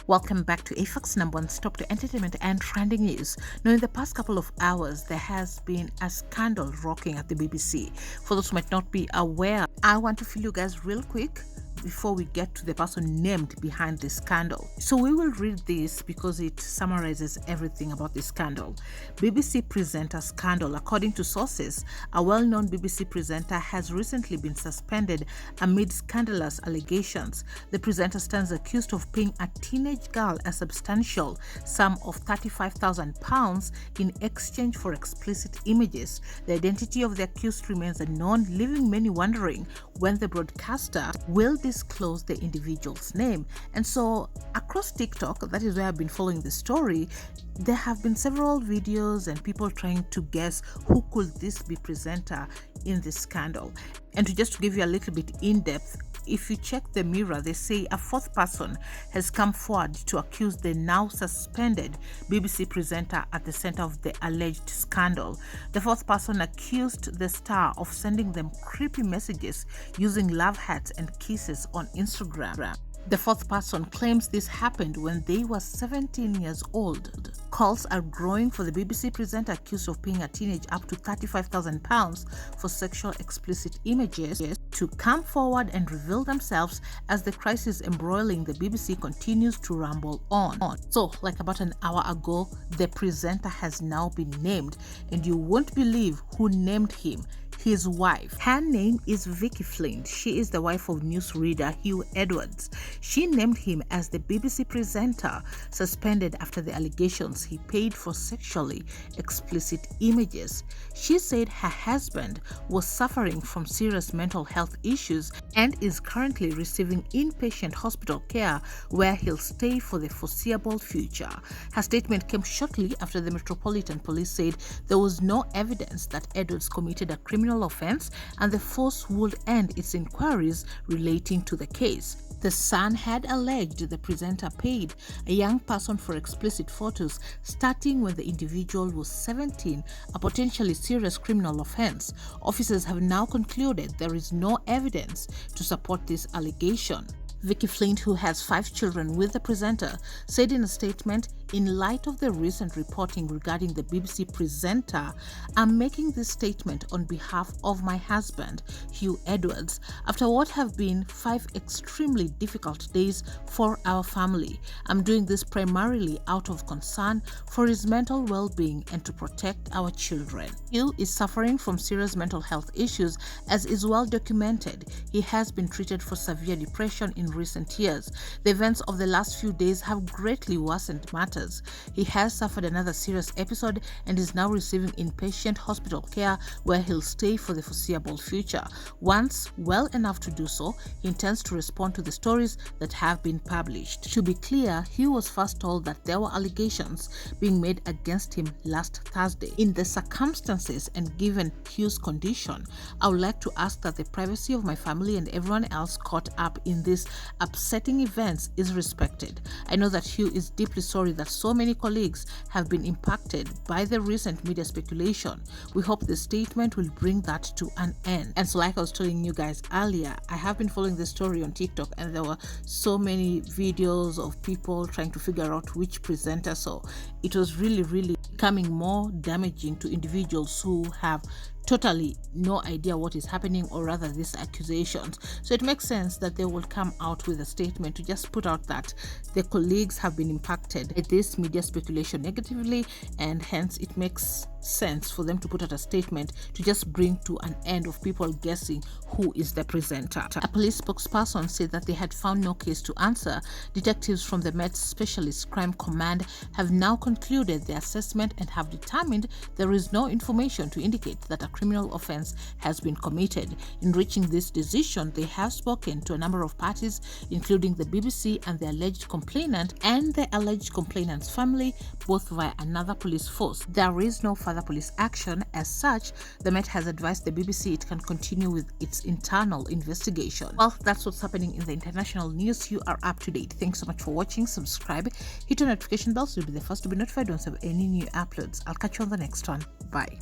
Welcome back to AFAX #1 Stop to Entertainment and Trending News. Now, in the past couple of hours, there has been a scandal rocking at the BBC. For those who might not be aware, I want to fill you guys real quick before we get to the person named behind the scandal. So we will read this because it summarizes everything about the scandal. BBC presenter scandal. According to sources, a well-known BBC presenter has recently been suspended amid scandalous allegations. The presenter stands accused of paying a teenage girl a substantial sum of £35,000 in exchange for explicit images. The identity of the accused remains unknown, leaving many wondering when the broadcaster will disclose the individual's name. And so across TikTok, that is where I've been following the story, there have been several videos and people trying to guess who could this be presenter in this scandal. And to give you a little bit in depth, if you check the Mirror, they say a fourth person has come forward to accuse the now suspended BBC presenter at the center of the alleged scandal. The fourth person accused the star of sending them creepy messages using love hearts and kisses on Instagram. The fourth person claims this happened when they were 17 years old. Calls are growing for the BBC presenter accused of paying a teenage up to £35,000 for sexual explicit images to come forward and reveal themselves as the crisis embroiling the BBC continues to rumble on. So, like about an hour ago, the presenter has now been named, and you won't believe who named him. His wife. Her name is Vicky Flind. She is the wife of newsreader Hugh Edwards. She named him as the BBC presenter suspended after the allegations he paid for sexually explicit images. She said her husband was suffering from serious mental health issues and is currently receiving inpatient hospital care where he'll stay for the foreseeable future. Her statement came shortly after the Metropolitan Police said there was no evidence that Edwards committed a criminal offense and the force would end its inquiries relating to the case. The Sun had alleged the presenter paid a young person for explicit photos starting when the individual was 17, a potentially serious criminal offense. Officers have now concluded there is no evidence to support this allegation. Vicky Flind, who has 5 children with the presenter, said in a statement, "In light of the recent reporting regarding the BBC presenter, I'm making this statement on behalf of my husband, Hugh Edwards, after what have been 5 extremely difficult days for our family. I'm doing this primarily out of concern for his mental well-being and to protect our children. Hugh is suffering from serious mental health issues, as is well documented. He has been treated for severe depression in recent years. The events of the last few days have greatly worsened matters. He has suffered another serious episode and is now receiving inpatient hospital care where he'll stay for the foreseeable future. Once well enough to do so, he intends to respond to the stories that have been published." To be clear, he was first told that there were allegations being made against him last Thursday. In the circumstances and given Hugh's condition, I would like to ask that the privacy of my family and everyone else caught up in this upsetting events is respected. I know that Hugh is deeply sorry that so many colleagues have been impacted by the recent media speculation. We hope the statement will bring that to an end. And so, like I was telling you guys earlier, I have been following this story on TikTok and there were so many videos of people trying to figure out which presenter. So it was really becoming more damaging to individuals who have totally no idea what is happening, or rather these accusations. So it makes sense that they will come out with a statement to just put out that their colleagues have been impacted by this media speculation negatively, and hence it makes sense for them to put out a statement to just bring to an end of people guessing who is the presenter. A police spokesperson said that they had found no case to answer. Detectives from the Met Specialist Crime Command have now concluded the assessment and have determined there is no information to indicate that a criminal offense has been committed. In reaching this decision, they have spoken to a number of parties, including the BBC and the alleged complainant and the alleged complainant's family, both via another police force. There is no further police action. As such, the Met has advised the BBC it can continue with its internal investigation. Well, that's what's happening in the international news. You are up to date. Thanks so much for watching. Subscribe, hit the notification bell so you'll be the first to be notified once I have any new uploads. I'll catch you on the next one. Bye.